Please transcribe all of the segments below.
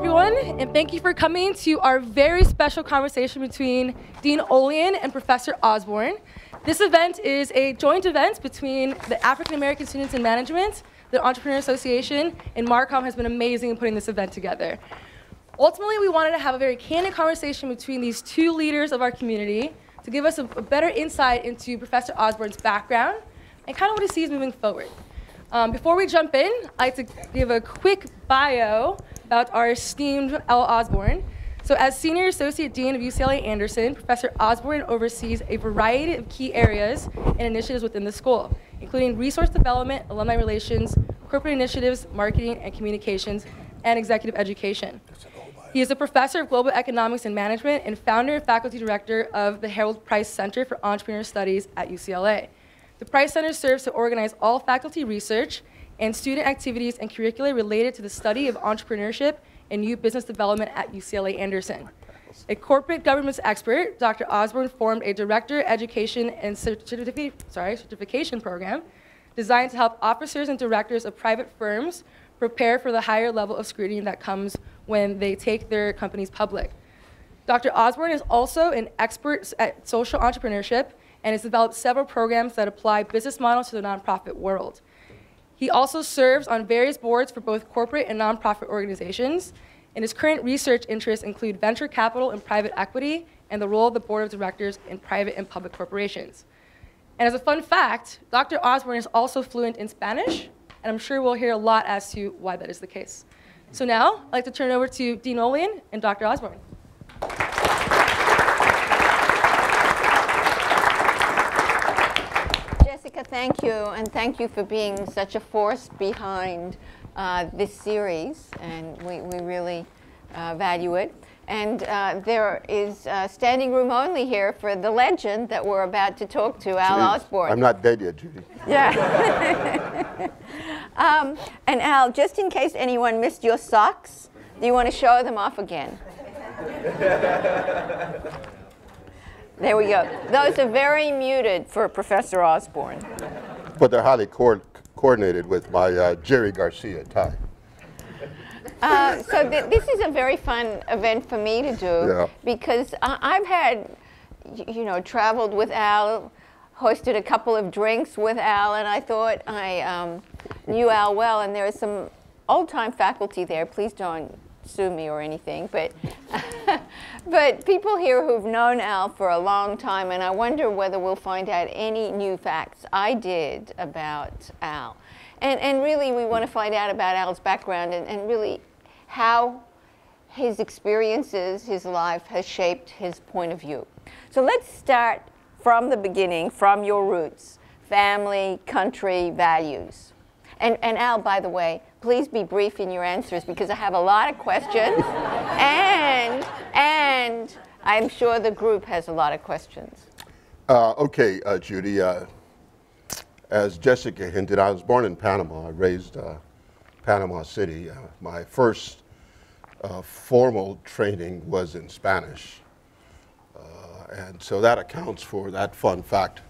everyone, and thank you for coming to our very special conversation between Dean Olian and Professor Osborne. This event is a joint event between the African American Students in Management, the Entrepreneurial Association, and Marcom has been amazing in putting this event together. Ultimately, we wanted to have a very candid conversation between these two leaders of our community to give us a better insight into Professor Osborne's background and kind of what he sees moving forward. Before we jump in, I'd like to give a quick bio about our esteemed L. Osborne. So as Senior Associate Dean of UCLA Anderson, Professor Osborne oversees a variety of key areas and initiatives within the school, including resource development, alumni relations, corporate initiatives, marketing and communications, and executive education. He is a professor of global economics and management and founder and faculty director of the Harold Price Center for Entrepreneurial Studies at UCLA. The Price Center serves to organize all faculty research and student activities and curricula related to the study of entrepreneurship and new business development at UCLA Anderson. A corporate governance expert, Dr. Osborne formed a director education and certification program designed to help officers and directors of private firms prepare for the higher level of scrutiny that comes when they take their companies public. Dr. Osborne is also an expert at social entrepreneurship and has developed several programs that apply business models to the nonprofit world. He also serves on various boards for both corporate and nonprofit organizations, and his current research interests include venture capital and private equity and the role of the board of directors in private and public corporations. And as a fun fact, Dr. Osborne is also fluent in Spanish, and I'm sure we'll hear a lot as to why that is the case. So now, I'd like to turn it over to Dean Olian and Dr. Osborne. Jessica, thank you, and thank you for being such a force behind this series, and we really value it. And there is standing room only here for the legend that we're about to talk to, Al Osborne. I'm not dead yet, Judy. Yeah. And Al, just in case anyone missed your socks, do you want to show them off again? There we go. Those are very muted for Professor Osborne. But they're highly coordinated with my Jerry Garcia tie. So this is a very fun event for me to do because I've had, traveled with Al, hosted a couple of drinks with Al, and I thought I knew Al well, and there is some old-time faculty there. Please don't sue me or anything, but but people here who've known Al for a long time, and I wonder whether we'll find out any new facts I did about Al. And really, we want to find out about Al's background and really how his experiences, his life, has shaped his point of view. So let's start from the beginning, from your roots, family, country, values. And Al, by the way, please be brief in your answers because I have a lot of questions, and I'm sure the group has a lot of questions. Okay, Judy. As Jessica hinted, I was born in Panama. I raised Panama City. My first formal training was in Spanish. And so that accounts for that fun fact.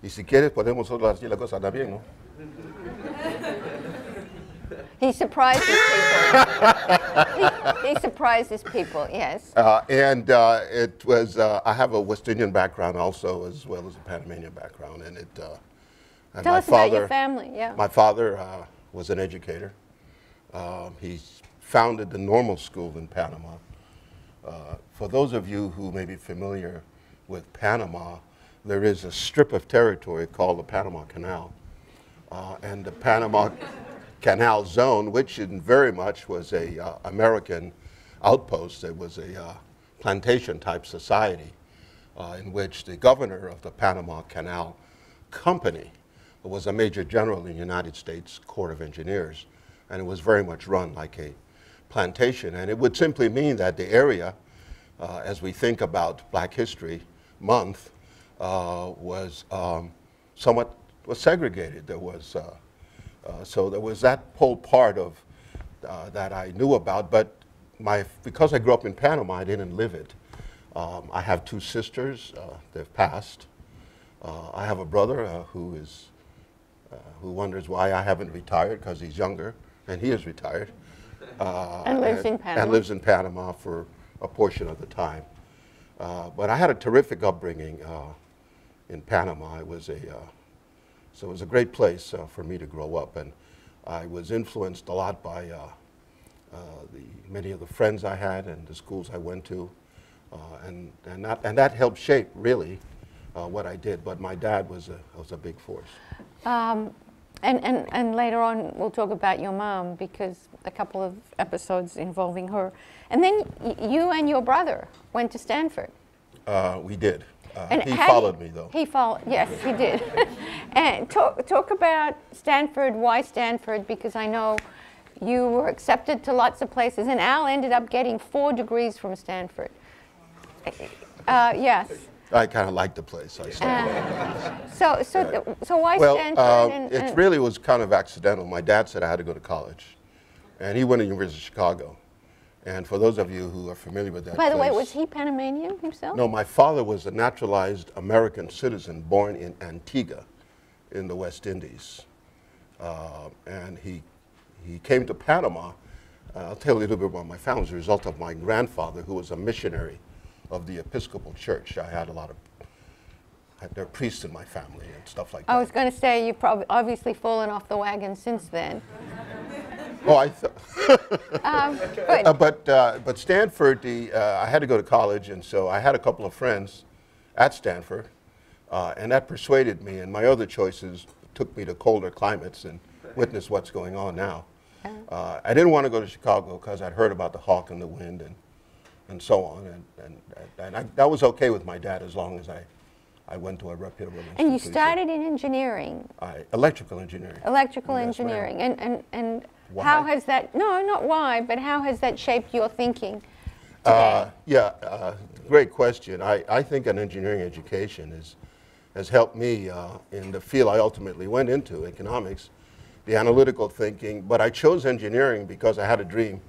Y si quieres podemos hablar así la cosa anda bien, ¿no? He surprises people. he surprises people, yes. It was, I have a West Indian background also, as well as a Panamanian background. And and Tell us about your family, yeah. My father was an educator. He founded the normal school in Panama. For those of you who may be familiar with Panama, there is a strip of territory called the Panama Canal. And the Panama Canal Zone, which very much was a American outpost. It was a plantation-type society in which the governor of the Panama Canal Company was a major general in the United States Corps of Engineers, and it was very much run like a plantation. And it would simply mean that the area, as we think about Black History Month, was somewhat segregated. There was so there was that whole part of that I knew about, but because I grew up in Panama, I didn't live it. I have two sisters. They've passed. I have a brother who wonders why I haven't retired, because he's younger, and he is retired. And lives in Panama. And lives in Panama for a portion of the time. But I had a terrific upbringing in Panama. So it was a great place for me to grow up, and I was influenced a lot by many of the friends I had and the schools I went to, and that helped shape really what I did. But my dad was a big force. And later on, we'll talk about your mom, because a couple of episodes involving her. And then you and your brother went to Stanford. We did. And he followed me, though. He followed, yes, he did. And talk about Stanford. Why Stanford? Because I know you were accepted to lots of places, and Al ended up getting 4 degrees from Stanford. Yes. I kind of liked the place. So why Stanford? It really was kind of accidental. My dad said I had to go to college, and he went to the University of Chicago. And for those of you who are familiar with that By the way, place, was he Panamanian himself? No, my father was a naturalized American citizen born in Antigua in the West Indies. And he came to Panama. I'll tell you a little bit about my family. As a result of my grandfather, who was a missionary of the Episcopal Church. I had there are priests in my family and stuff like that. I was going to say, you've probably obviously fallen off the wagon since then. Oh, I thought. But Stanford, I had to go to college, and so I had a couple of friends at Stanford, and that persuaded me. And my other choices took me to colder climates and witness what's going on now. I didn't want to go to Chicago because I'd heard about the hawk and the wind and so on, and that was okay with my dad as long as I went to a reputable institution. And you started in engineering. Electrical engineering. Electrical engineering, and why? How has that? No, not why, but how has that shaped your thinking today? Great question. I think an engineering education has helped me in the field I ultimately went into, economics, the analytical thinking. But I chose engineering because I had a dream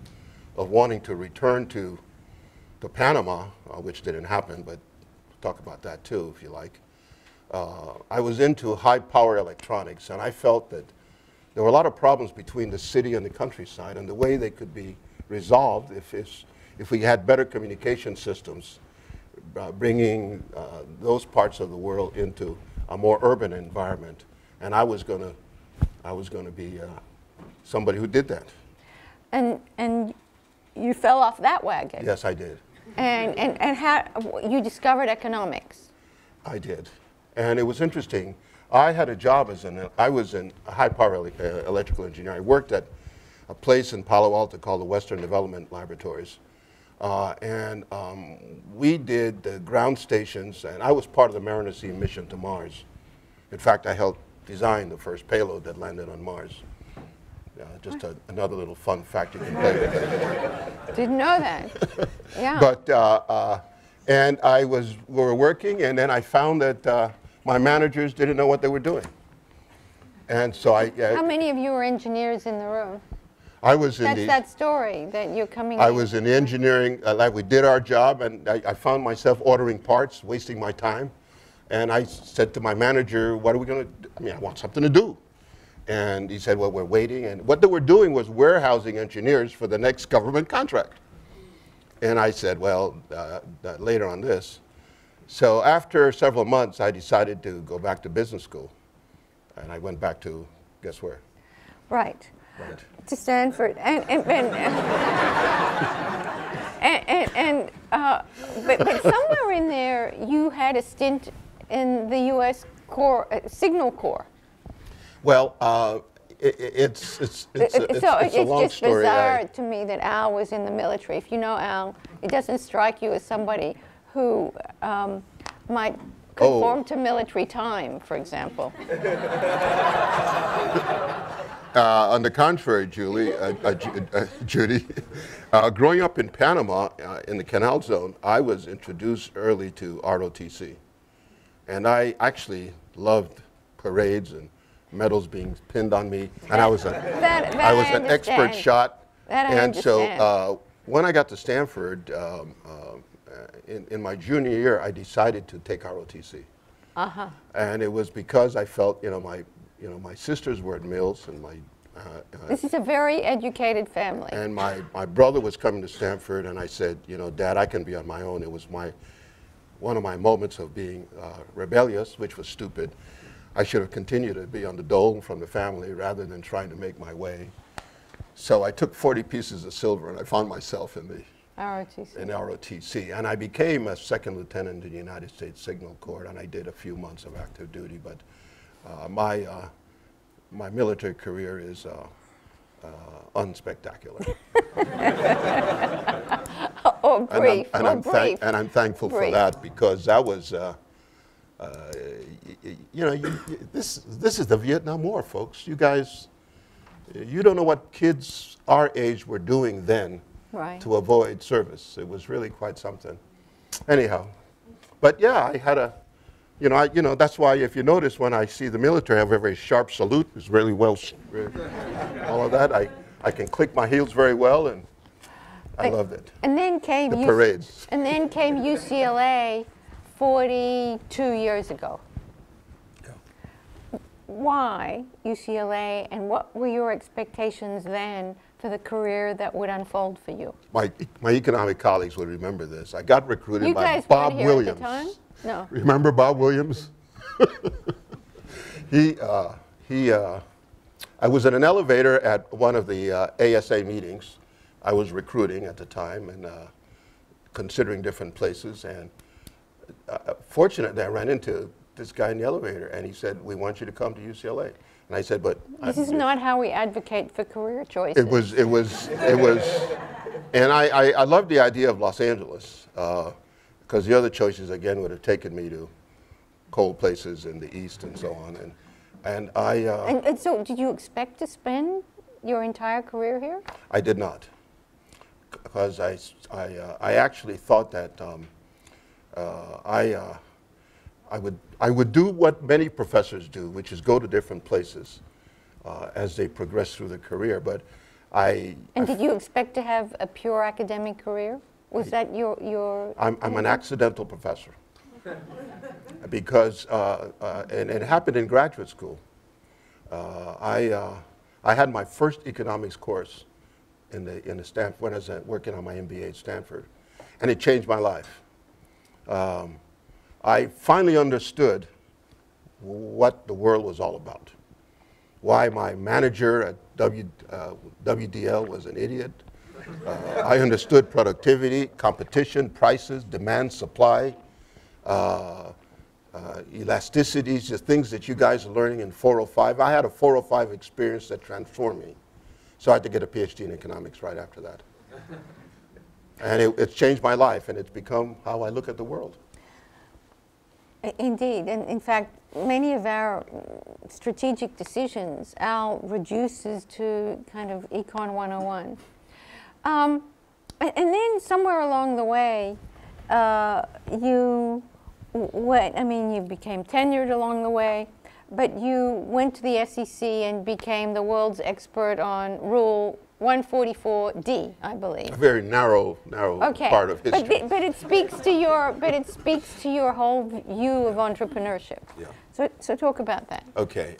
of wanting to return to Panama, which didn't happen, but we'll talk about that too, if you like. I was into high power electronics, and I felt that there were a lot of problems between the city and the countryside, and the way they could be resolved if we had better communication systems, bringing those parts of the world into a more urban environment. And I was going to be somebody who did that. And you fell off that wagon. Yes, I did. And how you discovered economics? I did, and it was interesting. I had a job I was in high power electrical engineering. I worked at a place in Palo Alto called the Western Development Laboratories, and we did the ground stations, and I was part of the Mariner C mission to Mars. In fact, I helped design the first payload that landed on Mars. Just another little fun fact you can play with. Didn't know that. Yeah. But and we were working, and then I found that my managers didn't know what they were doing, and so How many of you were engineers in the room? I was in That's that story that you're coming. I was in engineering. Like we did our job, and I found myself ordering parts, wasting my time, and I said to my manager, "What are we going to do? I mean, I want something to do." And he said, well, we're waiting. And what they were doing was warehousing engineers for the next government contract. And I said, well, later on this. So after several months, I decided to go back to business school. And I went back to, guess where? Right. To Stanford. But somewhere in there, you had a stint in the U.S. Signal Corps. Well, it's a long story. It's just bizarre to me that Al was in the military. If you know Al, it doesn't strike you as somebody who might conform to military time, for example. On the contrary, Judy, growing up in Panama, in the Canal Zone, I was introduced early to ROTC. And I actually loved parades and medals being pinned on me, and I was an expert shot. And so when I got to Stanford, in my junior year, I decided to take ROTC. And it was because I felt, my sisters were at Mills, and my This is a very educated family. And my brother was coming to Stanford, and I said, you know, Dad, I can be on my own. It was one of my moments of being rebellious, which was stupid. I should have continued to be on the dole from the family rather than trying to make my way. So I took 40 pieces of silver, and I found myself in the ROTC. In ROTC. And I became a second lieutenant in the United States Signal Corps, and I did a few months of active duty. But my military career is unspectacular. Or brief, and I'm thankful for that, because that was, you know, this is the Vietnam War, folks. You guys, you don't know what kids our age were doing then to avoid service. It was really quite something. Anyhow, but yeah, I had a, you know, that's why if you notice when I see the military, I have a very sharp salute. It's really well, all of that. I can click my heels very well, and I loved it. And then came the parades. And then came UCLA 42 years ago. Yeah. Why UCLA, and what were your expectations then for the career that would unfold for you? My economic colleagues would remember this. I got recruited by Bob Williams. At the time? No. Remember Bob Williams? I was in an elevator at one of the ASA meetings. I was recruiting at the time and considering different places. And fortunately, I ran into this guy in the elevator, and he said, "We want you to come to UCLA." And I said, "But this is not how we advocate for career choices." It was, and I loved the idea of Los Angeles, because the other choices again would have taken me to cold places in the East and so on. And so, did you expect to spend your entire career here? I did not, because I actually thought that I would do what many professors do, which is go to different places as they progress through their career. But did you expect to have a pure academic career? Was that your? I'm an accidental professor. Because, and it happened in graduate school. I had my first economics course in the Stanford, when I was working on my MBA at Stanford, and it changed my life. I finally understood what the world was all about. Why my manager at WDL was an idiot. I understood productivity, competition, prices, demand, supply, elasticities, just things that you guys are learning in 405. I had a 405 experience that transformed me. So I had to get a PhD in economics right after that. And it's changed my life, and it's become how I look at the world. Indeed, and in fact, many of our strategic decisions, Al reduces to kind of Econ 101. And then somewhere along the way, you became tenured along the way, but you went to the SEC and became the world's expert on Rule 144D, I believe. A very narrow part of history. But it speaks to your whole view of entrepreneurship. Yeah. So talk about that. Okay.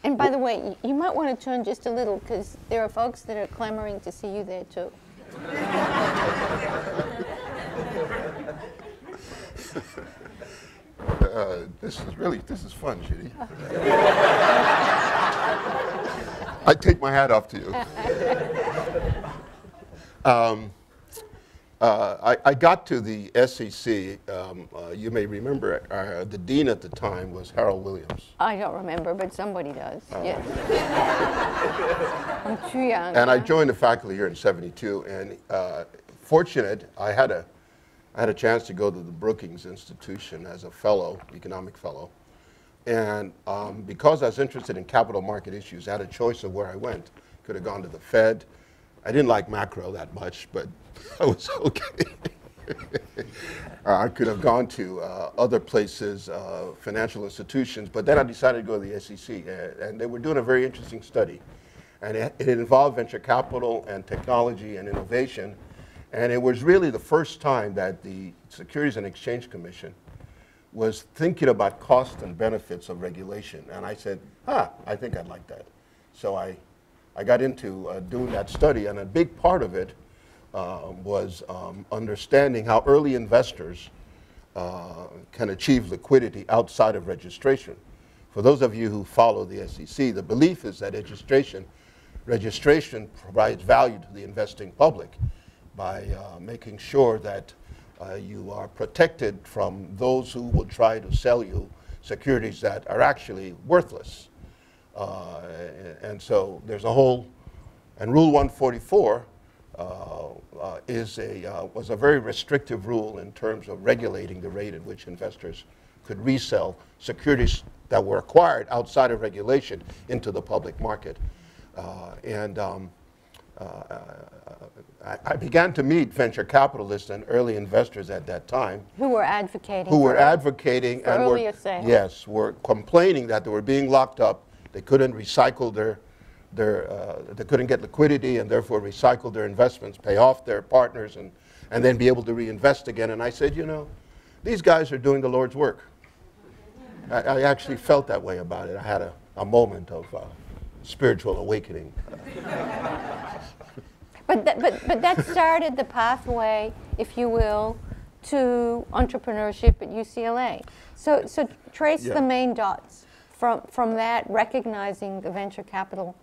And by the way, you might want to turn just a little, because there are folks that are clamoring to see you there too. This is fun, Judy. I take my hat off to you. I got to the SEC. You may remember the dean at the time was Harold Williams. I don't remember, but somebody does. Yes. I'm too young. And I joined the faculty here in '72, and fortunate, I had a chance to go to the Brookings Institution as a fellow, economic fellow. And because I was interested in capital market issues, I had a choice of where I went. Could have gone to the Fed. I didn't like macro that much, but I was okay. I could have gone to other places, financial institutions, but then I decided to go to the SEC. And they were doing a very interesting study. And it involved venture capital and technology and innovation. And it was really the first time that the Securities and Exchange Commission was thinking about cost and benefits of regulation. And I said, I think I'd like that. So I got into doing that study, and a big part of it was understanding how early investors can achieve liquidity outside of registration. For those of you who follow the SEC, the belief is that registration provides value to the investing public by making sure that you are protected from those who will try to sell you securities that are actually worthless. And so there's a whole, and Rule 144 was a very restrictive rule in terms of regulating the rate at which investors could resell securities that were acquired outside of regulation into the public market. I began to meet venture capitalists and early investors at that time. Who were advocating. Who were advocating and earlier sales. Yes, were complaining that they were being locked up. They couldn't recycle they couldn't get liquidity and therefore recycle their investments, pay off their partners, and then be able to reinvest again. And I said, you know, these guys are doing the Lord's work. I actually felt that way about it. I had a moment of spiritual awakening. But that started the pathway, if you will, to entrepreneurship at UCLA. So trace the main dots from that, recognizing the venture capital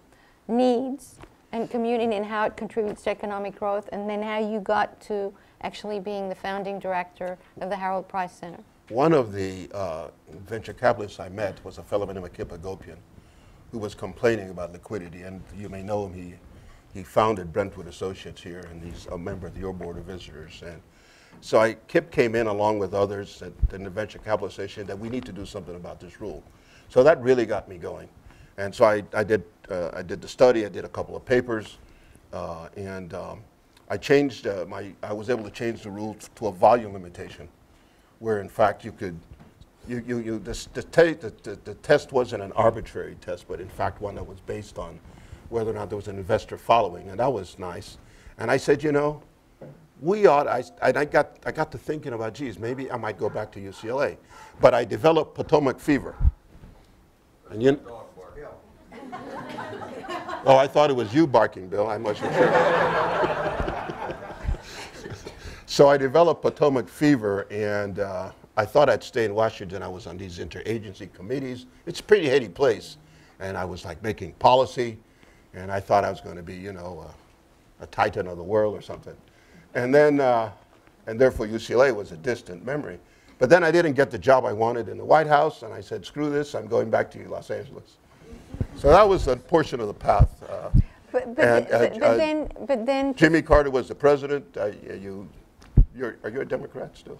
needs and community and how it contributes to economic growth, and then how you got to actually being the founding director of the Harold Price Center. One of the venture capitalists I met was a fellow named Kippa Gopian, who was complaining about liquidity, and you may know him. He founded Brentwood Associates here, and he's a member of your board of visitors. And so Kip came in along with others in the venture capital association that we need to do something about this rule. So that really got me going. And so I did the study. I did a couple of papers, and I changed I was able to change the rule to a volume limitation, where in fact you could the test wasn't an arbitrary test, but in fact one that was based on whether or not there was an investor following, and that was nice. And I said, you know, we ought. I got to thinking about, geez, maybe I might go back to UCLA, but I developed Potomac fever. And you. Oh, I thought it was you barking, Bill. I wasn't sure. So I developed Potomac fever, and I thought I'd stay in Washington. I was on these interagency committees. It's a pretty heady place, and I was like making policy, and I thought I was going to be, you know, a titan of the world or something. And then, and therefore UCLA was a distant memory. But then I didn't get the job I wanted in the White House, and I said, screw this, I'm going back to Los Angeles. So that was a portion of the path. But then Jimmy Carter was the president. Are you a Democrat still?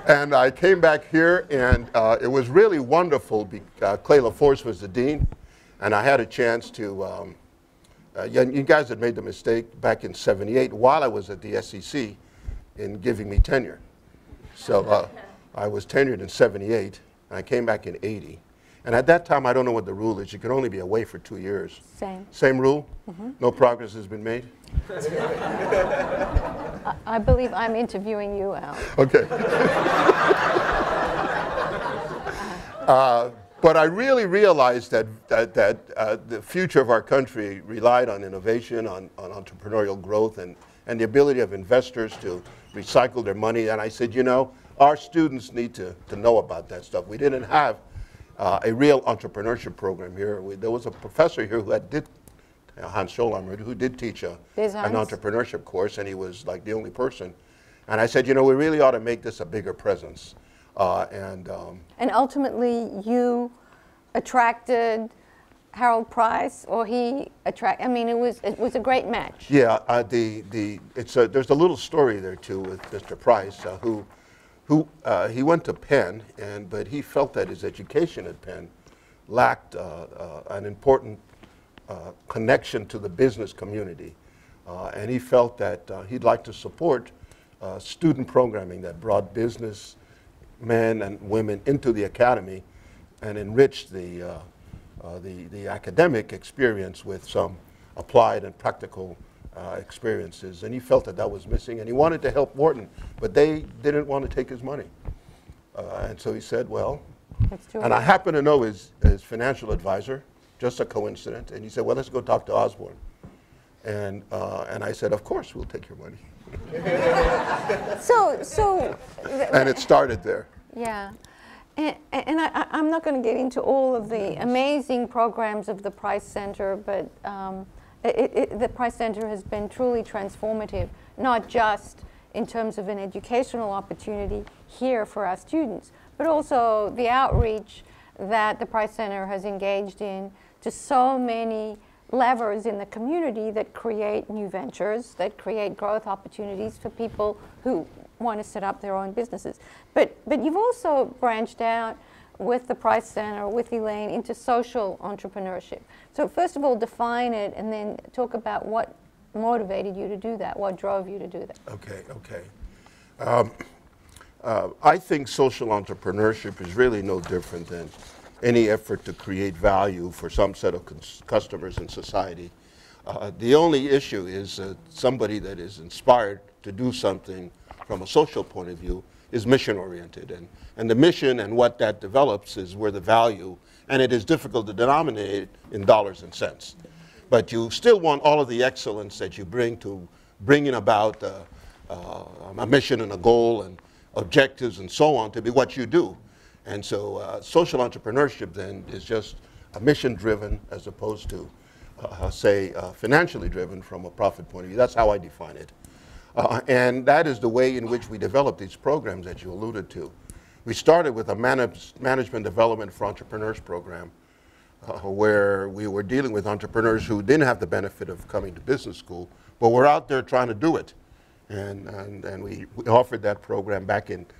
And I came back here, and it was really wonderful. Clay LaForce was the dean, and I had a chance to, you guys had made the mistake back in '78 while I was at the SEC in giving me tenure. So I was tenured in '78, and I came back in '80. And at that time, I don't know what the rule is. You can only be away for 2 years. Same rule? Mm-hmm. No progress has been made? I believe I'm interviewing you, Al. Okay. But I really realized that the future of our country relied on innovation, on entrepreneurial growth, and the ability of investors to recycle their money. And I said, you know, our students need to know about that stuff. We didn't have a real entrepreneurship program here. There was a professor here who did Hans Scholhammer, who did teach an entrepreneurship course, and he was like the only person. And I said, you know, we really ought to make this a bigger presence. And ultimately, you attracted Harold Price, or he attracted. I mean, it was a great match. Yeah, there's a little story there too with Mr. Price, he went to Penn, but he felt that his education at Penn lacked an important connection to the business community, and he felt that he'd like to support student programming that brought business men and women into the academy and enriched the academic experience with some applied and practical experiences. And he felt that was missing, and he wanted to help Wharton, but they didn't want to take his money. And so he said, well, And I happen to know his financial advisor, just a coincidence. And he said, well, let's go talk to Osborne. And I said, of course, we'll take your money. And it started there. Yeah. And I'm not going to get into all of the amazing programs of the Price Center, but the Price Center has been truly transformative, not just in terms of an educational opportunity here for our students, but also the outreach that the Price Center has engaged in to so many levers in the community that create new ventures, that create growth opportunities for people who want to set up their own businesses. But you've also branched out with the Price Center, with Elaine, into social entrepreneurship. So first of all, define it, and then talk about what motivated you to do that, what drove you to do that. Okay. I think social entrepreneurship is really no different than any effort to create value for some set of customers in society. The only issue is somebody that is inspired to do something from a social point of view is mission-oriented. And the mission and what that develops is where the value, and it is difficult to denominate in dollars and cents. But you still want all of the excellence that you bring to bringing about a mission and a goal and objectives and so on to be what you do. And so social entrepreneurship then is just a mission-driven as opposed to, say, financially driven from a profit point of view. That's how I define it. And that is the way in which we develop these programs that you alluded to. We started with a management development for entrepreneurs program where we were dealing with entrepreneurs who didn't have the benefit of coming to business school, but were out there trying to do it. And we offered that program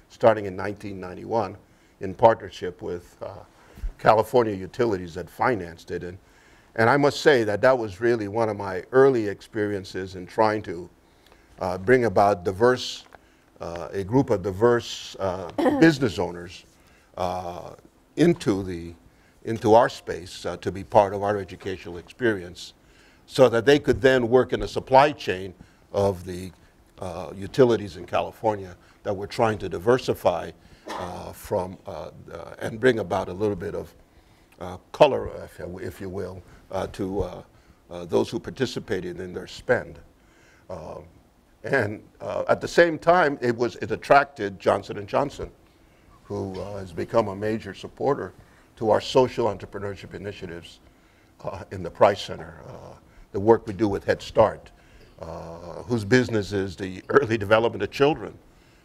starting in 1991 in partnership with California Utilities that financed it. And I must say that that was really one of my early experiences in trying to bring about a group of diverse business owners into our space to be part of our educational experience so that they could then work in the supply chain of the utilities in California that were trying to diversify and bring about a little bit of color, if you will, to those who participated in their spend. And at the same time, it attracted Johnson & Johnson, who has become a major supporter to our social entrepreneurship initiatives in the Price Center, the work we do with Head Start, whose business is the early development of children.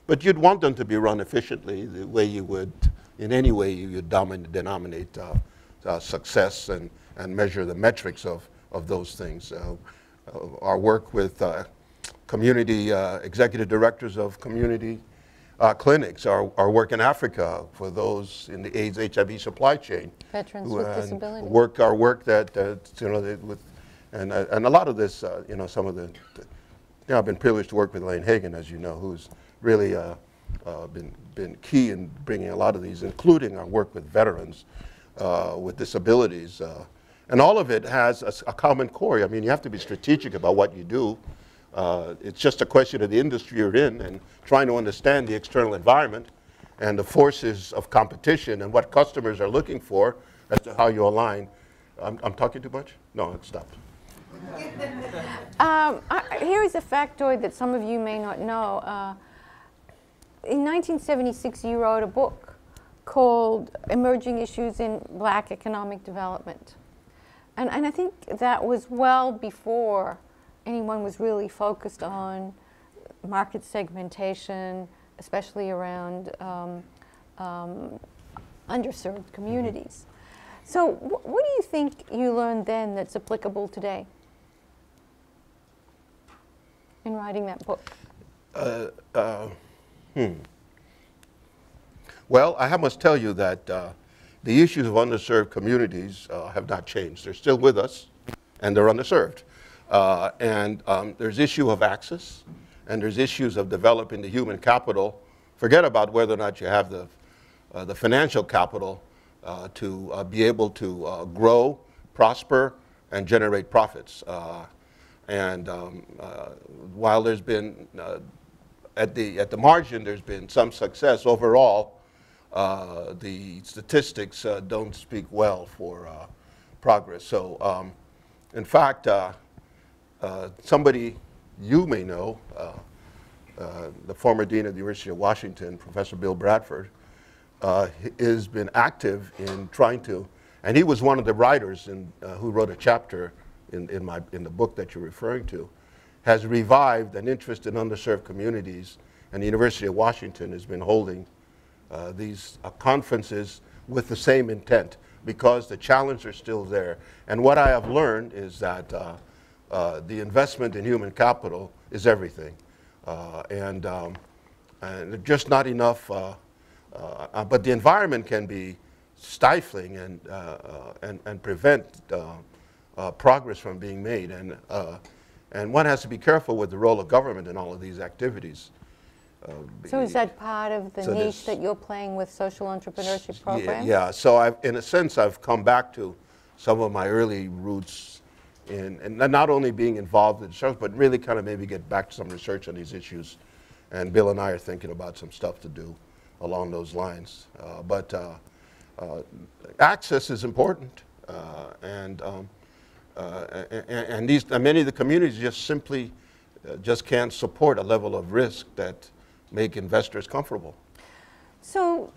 But you'd want them to be run efficiently the way you would, in any way you denominate success and measure the metrics of those things. Our work with community executive directors of community clinics, our work in Africa for those in the AIDS HIV supply chain. Veterans with disabilities. Our work that, and a lot of this, some of I've been privileged to work with Elaine Hagan, as you know, who's really been key in bringing a lot of these, including our work with veterans with disabilities. And all of it has a common core. I mean, you have to be strategic about what you do. It's just a question of the industry you're in and trying to understand the external environment and the forces of competition and what customers are looking for as to how you align. I'm talking too much? No, it stopped. Here is a factoid that some of you may not know. In 1976, you wrote a book called Emerging Issues in Black Economic Development. And I think that was well before anyone was really focused on market segmentation, especially around underserved communities. So what do you think you learned then that's applicable today in writing that book? Well, I must tell you that the issues of underserved communities have not changed. They're still with us, and they're underserved. There's issue of access, and there's issues of developing the human capital. Forget about whether or not you have the financial capital to be able to grow, prosper, and generate profits. While there's been, at the margin, there's been some success overall, the statistics don't speak well for progress. So, in fact, somebody you may know, the former dean of the University of Washington, Professor Bill Bradford, has been active in trying to, and he was one of the writers who wrote a chapter in the book that you're referring to, has revived an interest in underserved communities, and the University of Washington has been holding these conferences with the same intent, because the challenges are still there. And what I have learned is that the investment in human capital is everything, and just not enough. But the environment can be stifling and prevent progress from being made. And one has to be careful with the role of government in all of these activities. So is that part of the niche that you're playing with social entrepreneurship programs? Yeah. So in a sense, I've come back to some of my early roots in not only being involved in research, but really kind of maybe get back to some research on these issues. And Bill and I are thinking about some stuff to do along those lines. But access is important, and many of the communities just simply just can't support a level of risk that make investors comfortable. So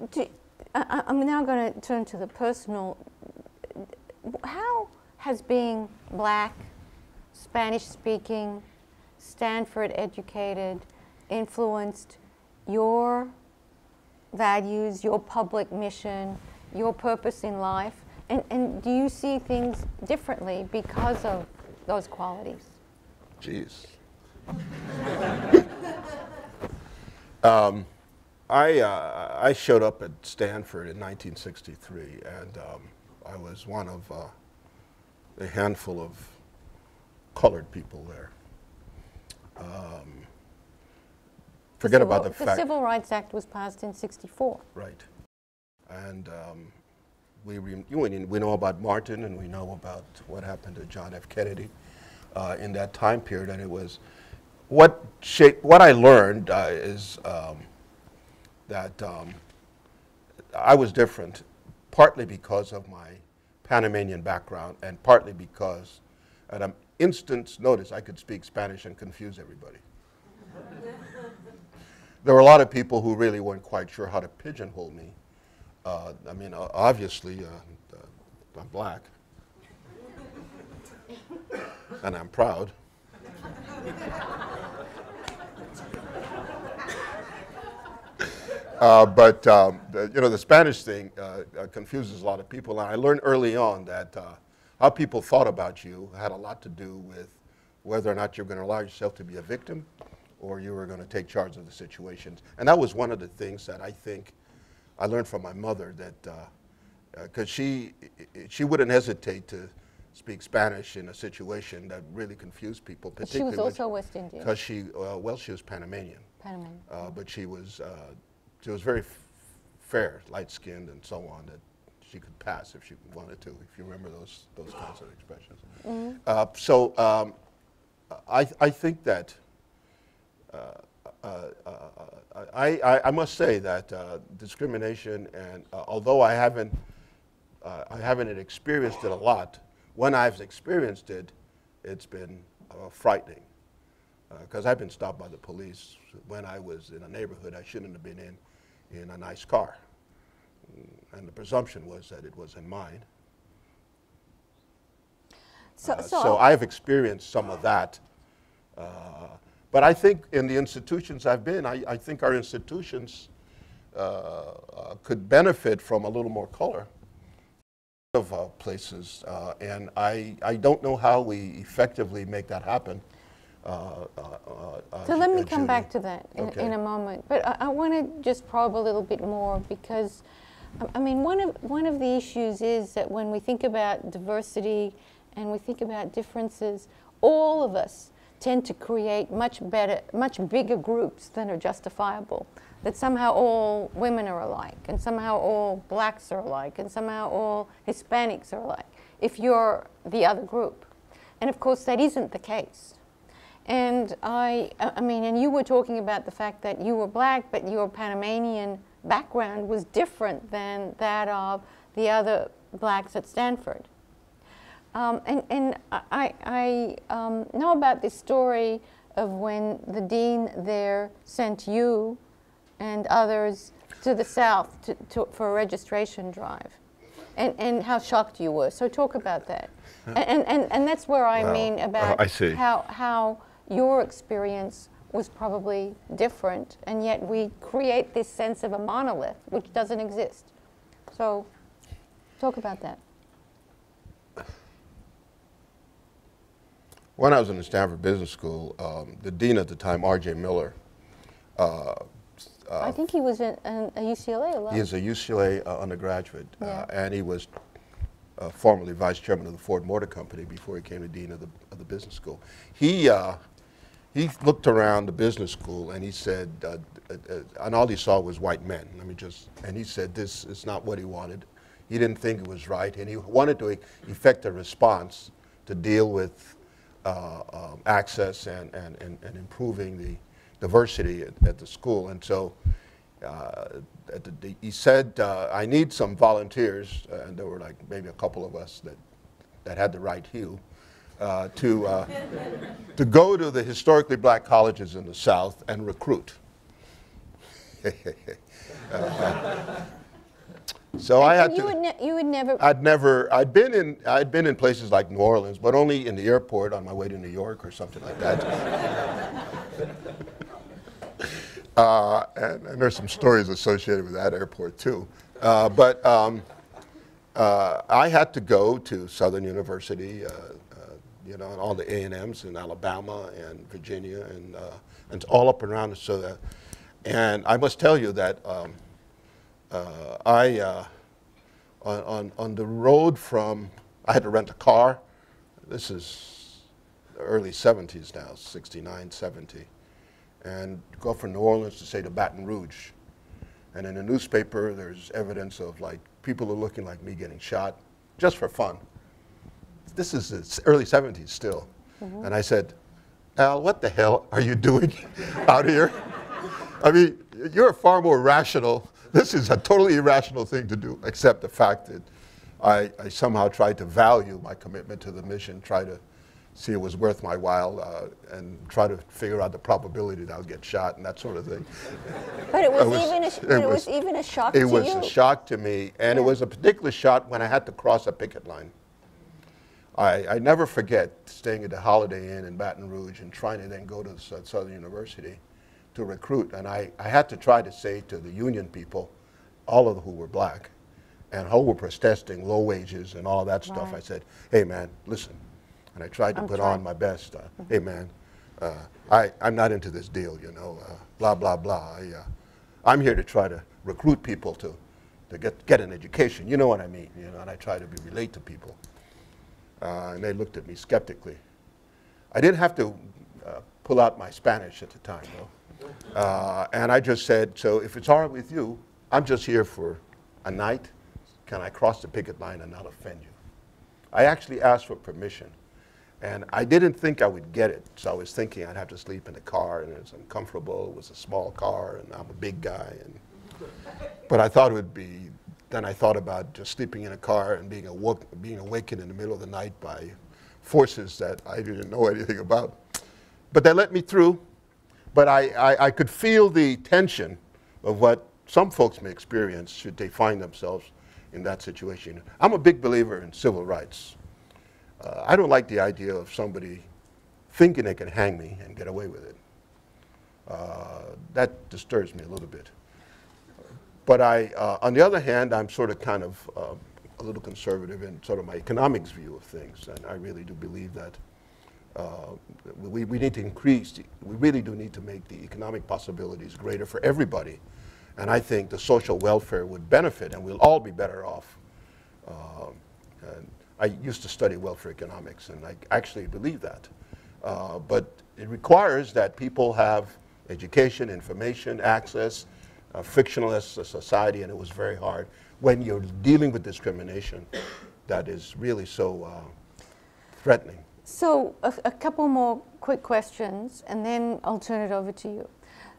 I'm now going to turn to the personal. How has being black, Spanish-speaking, Stanford educated influenced your values, your public mission, your purpose in life? And do you see things differently because of those qualities? Jeez. I showed up at Stanford in 1963, and I was one of a handful of colored people there. Forget about the fact. The Civil Rights Act was passed in '64. Right. And we know about Martin, and we know about what happened to John F. Kennedy in that time period. And it was what I learned is that I was different, partly because of my Panamanian background, and partly because at an instant's notice I could speak Spanish and confuse everybody. There were a lot of people who really weren't quite sure how to pigeonhole me. I mean, obviously, I'm black, and I'm proud. But the Spanish thing confuses a lot of people, and I learned early on that how people thought about you had a lot to do with whether or not you're going to allow yourself to be a victim, or you were going to take charge of the situations. And that was one of the things that I think I learned from my mother, that because she wouldn't hesitate to speak Spanish in a situation that really confused people. She was also West Indian. Because she was Panamanian. Panamanian. But she was very fair, light-skinned, and so on, that she could pass if she wanted to, if you remember those kinds of expressions. Mm-hmm. I think that I must say that discrimination, and although I haven't experienced it a lot, when I've experienced it, it's been frightening. Because I've been stopped by the police when I was in a neighborhood I shouldn't have been in a nice car. And the presumption was that it wasn't mine. So I've experienced some of that. But I think in the institutions I've been, I think our institutions could benefit from a little more color of places. And I don't know how we effectively make that happen. So let me come back to that in a moment. But I want to just probe a little bit more, because, I mean, one of the issues is that when we think about diversity and we think about differences, all of us tend to create much bigger groups than are justifiable. That somehow all women are alike, and somehow all blacks are alike, and somehow all Hispanics are alike, if you're the other group. And of course, that isn't the case. And I mean, and you were talking about the fact that you were black, but you're Panamanian background was different than that of the other blacks at Stanford. And I know about this story of when the dean there sent you and others to the South for a registration drive, and how shocked you were. So talk about that. And that's where I mean about how your experience was probably different, and yet we create this sense of a monolith which doesn't exist. So talk about that. When I was in the Stanford Business School, the dean at the time, R.J. Miller, I think he was a UCLA alum. He is a UCLA undergraduate, and he was formerly vice chairman of the Ford Motor Company before he became the dean of the business school. He looked around the business school and he said, and all he saw was white men. And he said this is not what he wanted. He didn't think it was right, and he wanted to effect a response to deal with access and improving the diversity at the school. And so he said, I need some volunteers, and there were like maybe a couple of us that had the right hue, to go to the historically black colleges in the South and recruit. So I had to. You would never. I'd been in places like New Orleans, but only in the airport on my way to New York or something like that. And there's some stories associated with that airport too. But I had to go to Southern University, and all the A&Ms in Alabama and Virginia and all up and around. So, and I must tell you that. On the road from, I had to rent a car. This is the early 70s now, 69, 70. And go from New Orleans to, say, to Baton Rouge. And in the newspaper, there's evidence of like people who are looking like me getting shot, just for fun. This is the early 70s still. Mm-hmm. And I said, Al, what the hell are you doing out here? I mean, you're far more rational. This is a totally irrational thing to do, except the fact that I somehow tried to value my commitment to the mission, try to see it was worth my while, and try to figure out the probability that I'll get shot and that sort of thing. But it was even a shock to you. It was a shock to me, and it was a particular shock when I had to cross a picket line. I never forget staying at the Holiday Inn in Baton Rouge and trying to then go to Southern University to recruit, and I had to try to say to the union people, all of them who were black, and who were protesting low wages and all that stuff, I said, hey man, listen. And I tried to put on my best. Hey man, I'm not into this deal, blah, blah, blah. I'm here to try to recruit people to get an education, you know what I mean, and I try to relate to people. And they looked at me skeptically. I didn't have to pull out my Spanish at the time, though. And I just said, so if it's all right with you, I'm just here for a night. Can I cross the picket line and not offend you? I actually asked for permission. And I didn't think I would get it. So I was thinking I'd have to sleep in the car, and it was uncomfortable. It was a small car, and I'm a big guy. But I thought it would be, then I thought about just sleeping in a car and being awakened in the middle of the night by forces that I didn't know anything about. But they let me through. But I could feel the tension of what some folks may experience should they find themselves in that situation. I'm a big believer in civil rights. I don't like the idea of somebody thinking they can hang me and get away with it. That disturbs me a little bit. But on the other hand, I'm sort of kind of a little conservative in sort of my economics view of things, and I really do believe that we need to we really do need to make the economic possibilities greater for everybody. And I think the social welfare would benefit, and we'll all be better off. And I used to study welfare economics, and I actually believe that. But it requires that people have education, information, access, frictionless society, and it was very hard when you're dealing with discrimination that is really so threatening. So a couple more quick questions, and then I'll turn it over to you.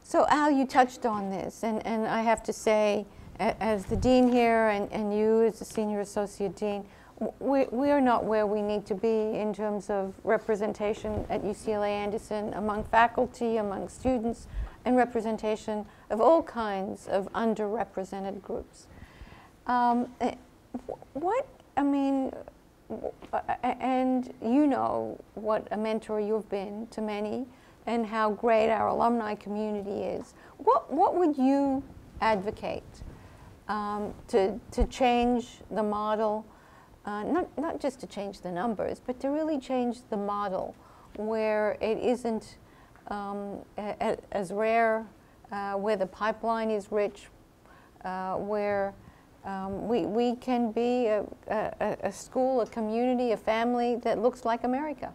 So Al, you touched on this, and I have to say, as the dean here and you as the senior associate dean, we are not where we need to be in terms of representation at UCLA Anderson among faculty, among students, and representation of all kinds of underrepresented groups. And you know what a mentor you've been to many and how great our alumni community is. What would you advocate to change the model, not just to change the numbers, but to really change the model where it isn't as rare, where the pipeline is rich, where we can be a school, a community, a family that looks like America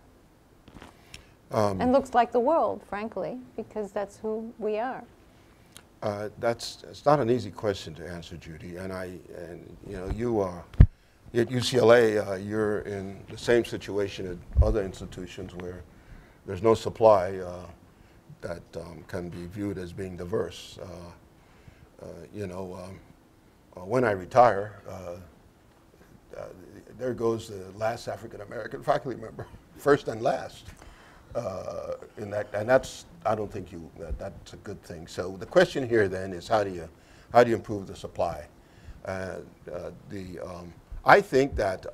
and looks like the world, frankly, because that's who we are. It's not an easy question to answer, Judy. And you know, you are at UCLA. You're in the same situation at other institutions where there's no supply that can be viewed as being diverse. You know, when I retire, there goes the last African-American faculty member, first and last. In that, and that's, I don't think that's a good thing. So the question here then is how do you improve the supply? I think that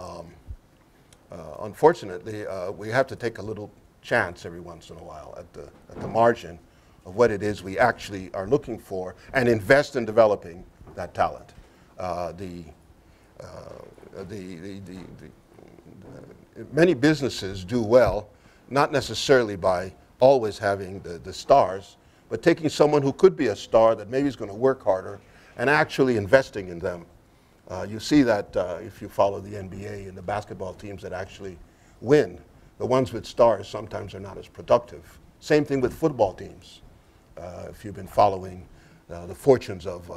unfortunately we have to take a little chance every once in a while at the margin of what it is we actually are looking for and invest in developing that talent. Many businesses do well, not necessarily by always having the stars, but taking someone who could be a star that maybe is going to work harder and actually investing in them. You see that if you follow the NBA and the basketball teams that actually win. The ones with stars sometimes are not as productive. Same thing with football teams. If you've been following the fortunes of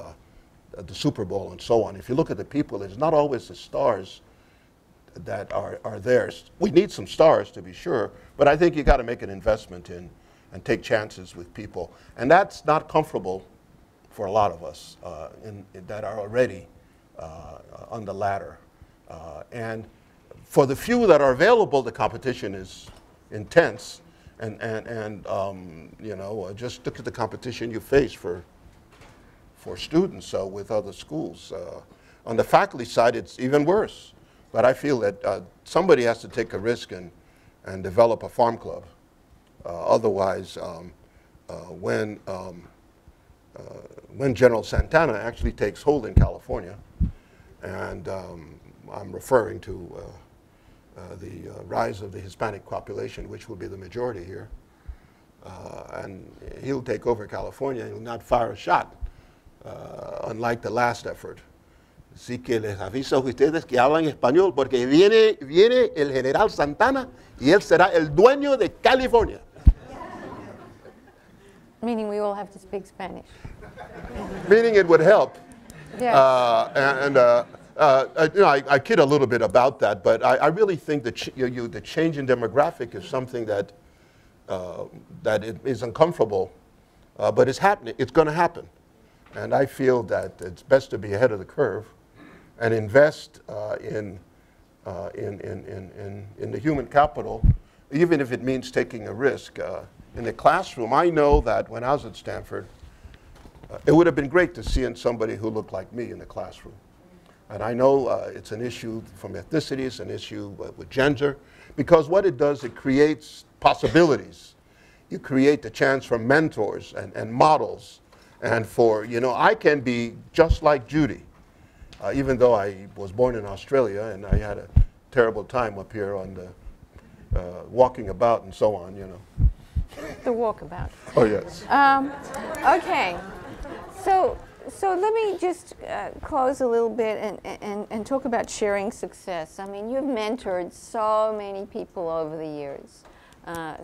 the Super Bowl and so on, if you look at the people, it's not always the stars that are theirs. We need some stars to be sure, but I think you got to make an investment in and take chances with people. And that's not comfortable for a lot of us that are already on the ladder. And for the few that are available, the competition is intense. And you know, just look at the competition you face for students with other schools. On the faculty side, it's even worse. But I feel that somebody has to take a risk and develop a farm club. Otherwise, when General Santana actually takes hold in California, and I'm referring to the rise of the Hispanic population, which will be the majority here, and he'll take over California and he'll not fire a shot, unlike the last effort. Así que les aviso a ustedes que hablan español porque viene el general Santana y él será el dueño de California. Meaning we all have to speak Spanish. Meaning it would help. Yeah. You know, I kid a little bit about that, but I really think that the change in demographic is something that it is uncomfortable, but it's happening. It's going to happen. And I feel that it's best to be ahead of the curve and invest in the human capital, even if it means taking a risk. In the classroom, I know that when I was at Stanford, it would have been great to see somebody who looked like me in the classroom. And I know it's an issue from ethnicity, it's an issue with gender, because what it does, it creates possibilities. You create the chance for mentors and models. And for, you know, I can be just like Judy, even though I was born in Australia and I had a terrible time up here on the walking about and so on, you know. The walkabout. Oh, yes. Okay. So let me just close a little bit and talk about sharing success. I mean, you've mentored so many people over the years.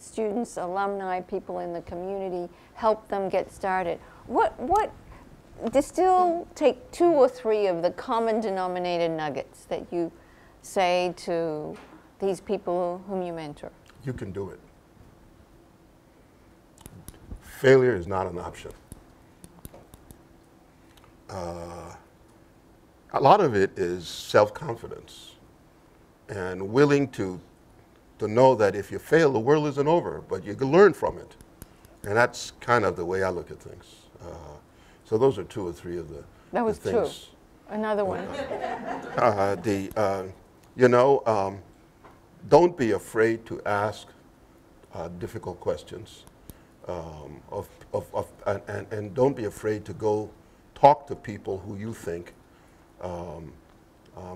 Students, alumni, people in the community, help them get started. What distill, take 2 or 3 of the common denominator nuggets that you say to these people whom you mentor? You can do it. Failure is not an option. a lot of it is self-confidence and willing to know that if you fail, the world isn't over, but you can learn from it. And that's kind of the way I look at things. So those are two or three of the That was the things. two. Another one. Don't be afraid to ask difficult questions, and don't be afraid to go talk to people who you think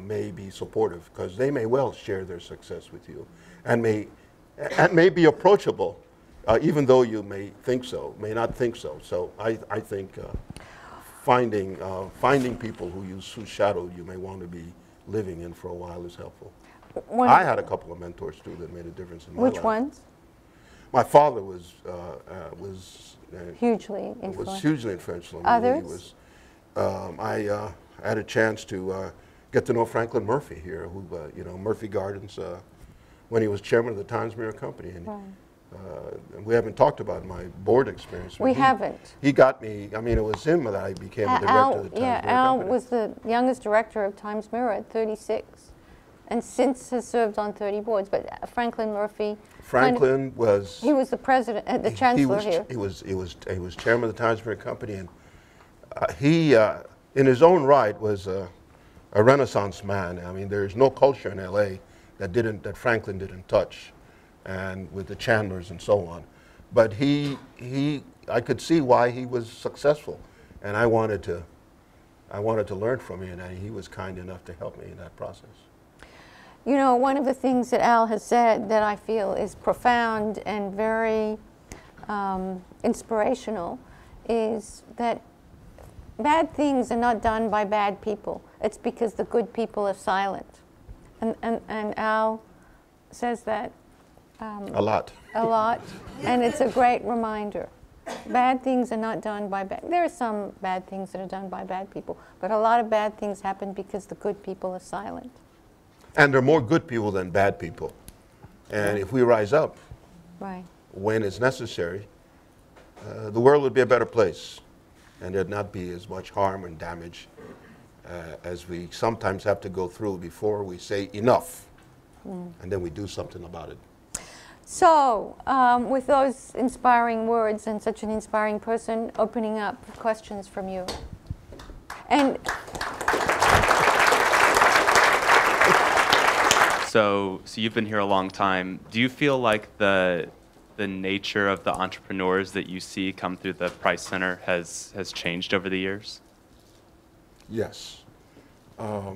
may be supportive, because they may well share their success with you, and may be approachable, even though you may not think so. So I think finding people whose shadow you may want to be living in for a while is helpful. I had a couple of mentors too that made a difference in my life. Which ones? My father was Hugely influential. Was hugely influential. Others? I had a chance to get to know Franklin Murphy here, who Murphy Gardens, when he was chairman of the Times Mirror Company, and and we haven't talked about my board experience. We haven't. He got me. I mean, it was him that I became the director of the Times Mirror Company. Al was the youngest director of Times Mirror at 36. And since has served on 30 boards, but Franklin Murphy. Franklin was. He was the president, the chancellor here. He was chairman of the Times Mirror Company, and he, in his own right, was a Renaissance man. I mean, there's no culture in L.A. that Franklin didn't touch, and with the Chandlers and so on. But I could see why he was successful, and I wanted to learn from him, and he was kind enough to help me in that process. You know, one of the things that Al has said that I feel is profound and very inspirational is that bad things are not done by bad people. It's because the good people are silent. And Al says that a lot. A lot, and it's a great reminder. Bad things are not done by bad. There are some bad things that are done by bad people, but a lot of bad things happen because the good people are silent. And there are more good people than bad people. And if we rise up when it's necessary, the world would be a better place. And there'd not be as much harm and damage as we sometimes have to go through before we say enough. And then we do something about it. So, with those inspiring words and such an inspiring person, opening up questions from you. And So you've been here a long time. Do you feel like the nature of the entrepreneurs that you see come through the Price Center has changed over the years? Yes. I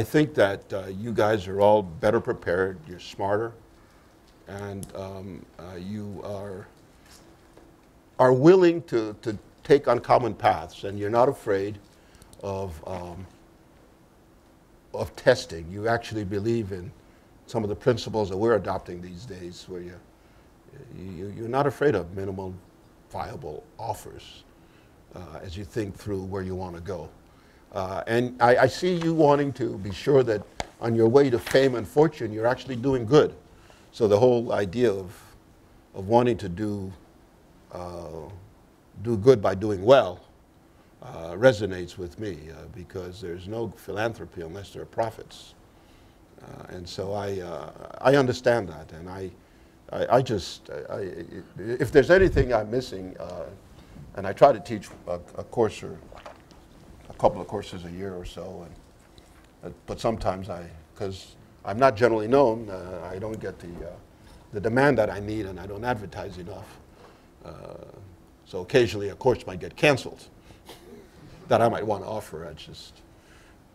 think that you guys are all better prepared, you're smarter, and you are willing to take uncommon paths, and you're not afraid of testing. You actually believe in some of the principles that we're adopting these days, where you're not afraid of minimal viable offers as you think through where you want to go. And I see you wanting to be sure that on your way to fame and fortune, you're actually doing good. So the whole idea of wanting to do good by doing well resonates with me because there's no philanthropy unless there are profits. And so I understand that, and if there's anything I'm missing, and I try to teach a course or a couple of courses a year or so, but sometimes because I'm not generally known, I don't get the demand that I need, and I don't advertise enough. So occasionally a course might get canceled that I might want to offer.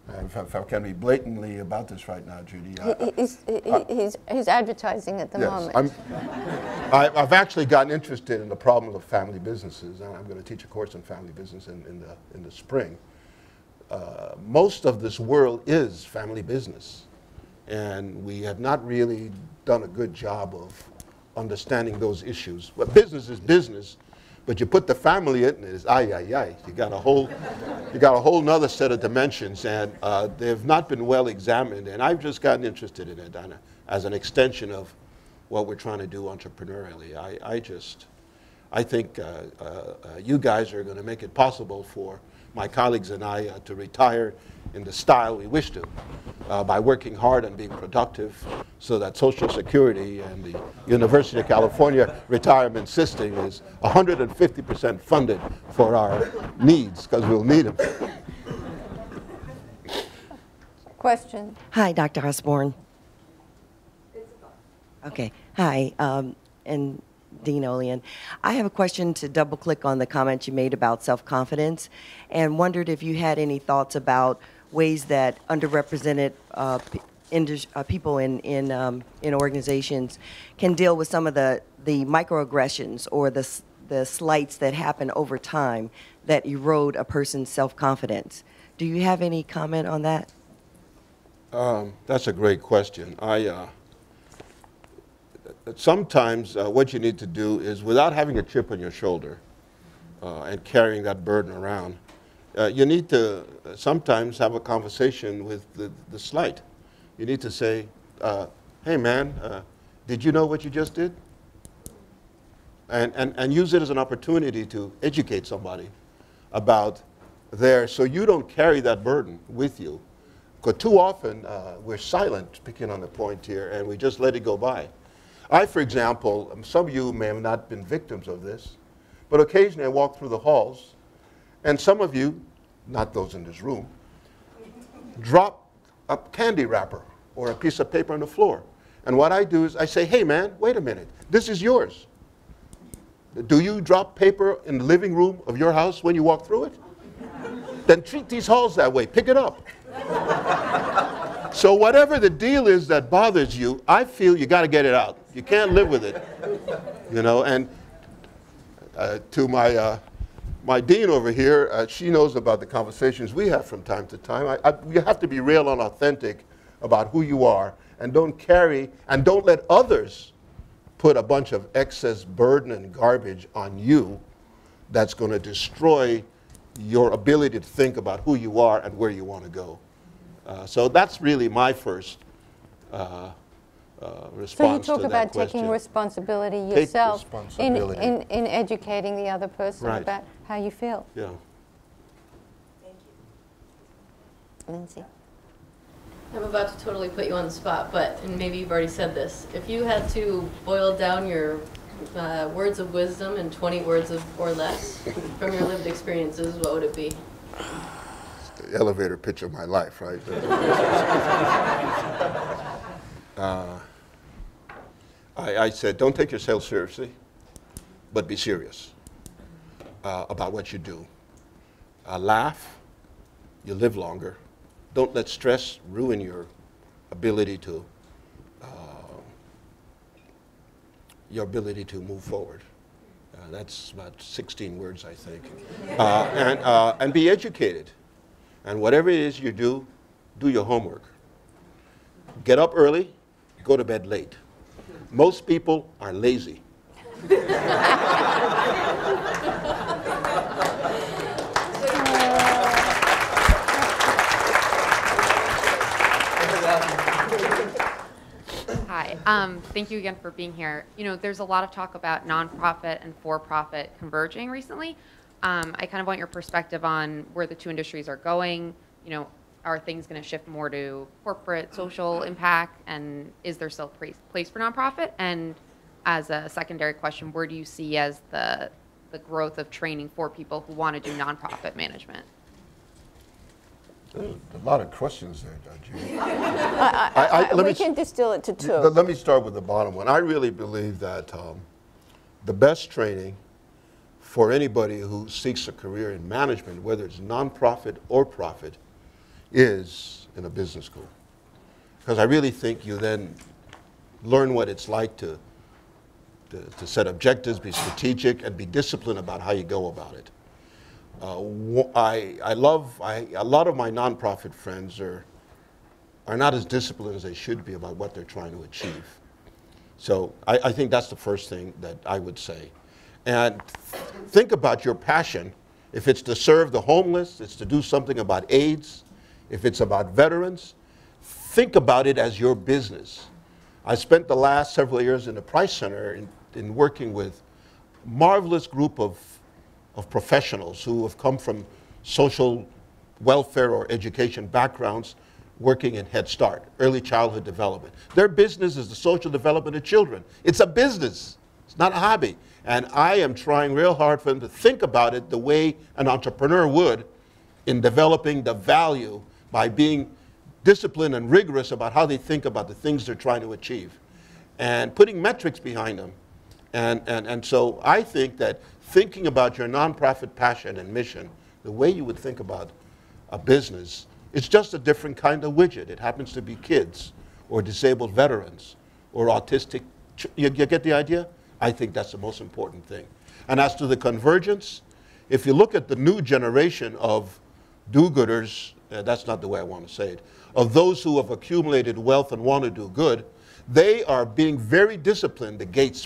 If I can be blatantly about this right now, Judy. He's advertising at the moment. I've actually gotten interested in the problems of family businesses, and I'm going to teach a course on family business in the spring. Most of this world is family business, and we have not really done a good job of understanding those issues. Well, business is business, but you put the family in it, it's You got a whole nother set of dimensions, and they've not been well examined. And I've just gotten interested in it as an extension of what we're trying to do entrepreneurially. I think you guys are going to make it possible for my colleagues and I to retire in the style we wish to, by working hard and being productive, so that Social Security and the University of California retirement system is 150% funded for our needs, because we'll need them. Question. Hi, Dr. Osborne. Okay. Hi, and Dean Olian. I have a question to double click on the comment you made about self-confidence, and wondered if you had any thoughts about ways that underrepresented people in organizations can deal with some of the microaggressions or the slights that happen over time that erode a person's self-confidence. Do you have any comment on that? That's a great question. Sometimes what you need to do is, without having a chip on your shoulder and carrying that burden around, you need to sometimes have a conversation with the slight. You need to say, hey man, did you know what you just did? And use it as an opportunity to educate somebody about so you don't carry that burden with you. Because too often we're silent, picking on the point here, and we just let it go by. I, for example, some of you may have not been victims of this, but occasionally I walk through the halls, and some of you, not those in this room, drop a candy wrapper or a piece of paper on the floor. And what I do is I say, hey man, wait a minute, this is yours. Do you drop paper in the living room of your house when you walk through it? Then treat these halls that way, pick it up. So whatever the deal is that bothers you, I feel you got to get it out. You can't live with it, you know. And to my dean over here, she knows about the conversations we have from time to time. You have to be real and authentic about who you are, and don't let others put a bunch of excess burden and garbage on you that's going to destroy your ability to think about who you are and where you want to go. So that's really my first response to that question. So you talk about taking responsibility yourself in educating the other person about how you feel. Yeah. Thank you. Lindsay. I'm about to totally put you on the spot, and maybe you've already said this. If you had to boil down your words of wisdom in 20 words or less from your lived experiences, what would it be? The elevator pitch of my life, right? I said, don't take yourself seriously, but be serious about what you do. Laugh, you live longer. Don't let stress ruin your ability to move forward. That's about 16 words, I think. And be educated. And whatever it is you do your homework. Get up early, go to bed late. Most people are lazy. Hi, thank you again for being here. You know, there's a lot of talk about nonprofit and for-profit converging recently. I kind of want your perspective on where the two industries are going. You know, are things going to shift more to corporate social impact, and is there still a place for nonprofit? And as a secondary question, where do you see as the growth of training for people who want to do nonprofit management? There's a lot of questions there, Judy. We can distill it to two. Let me start with the bottom one. I really believe that the best training for anybody who seeks a career in management, whether it's nonprofit or profit, is in a business school. Because I really think you then learn what it's like to set objectives, be strategic, and be disciplined about how you go about it. A lot of my nonprofit friends are not as disciplined as they should be about what they're trying to achieve. So I think that's the first thing that I would say. And think about your passion. If it's to serve the homeless, it's to do something about AIDS, if it's about veterans, think about it as your business. I spent the last several years in the Price Center in working with marvelous group of professionals who have come from social welfare or education backgrounds working in Head Start, early childhood development. Their business is the social development of children. It's a business. It's not a hobby. And I am trying real hard for them to think about it the way an entrepreneur would in developing the value by being disciplined and rigorous about how they think about the things they're trying to achieve and putting metrics behind them. And so I think that thinking about your nonprofit passion and mission the way you would think about a business, it's just a different kind of widget. It happens to be kids or disabled veterans or autistic. You get the idea? I think that's the most important thing. And as to the convergence, if you look at the new generation of do-gooders, that's not the way I want to say it, of those who have accumulated wealth and want to do good, they are being very disciplined. The Gates